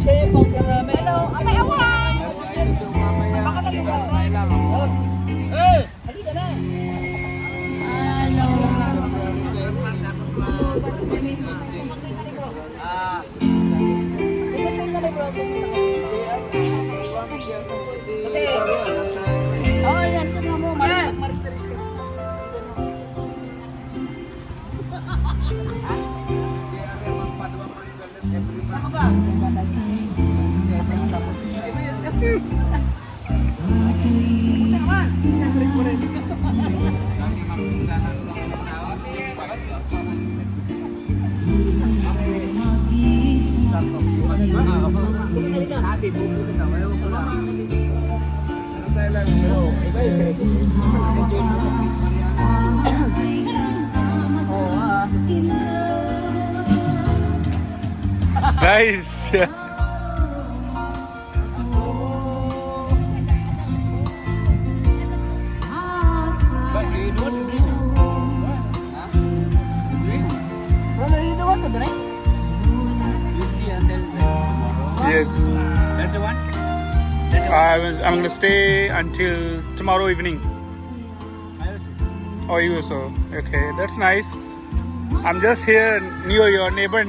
Siya yung pag hello, may awan! Baka nalugar ka. Eh! Halika na! Hello! Oh, yan. Kung mo, mariteris ka. Saka ba? Nice. Yes. That's the one? I'm gonna stay until tomorrow evening. Oh, you also? Okay, that's nice. I'm just here near your neighbor.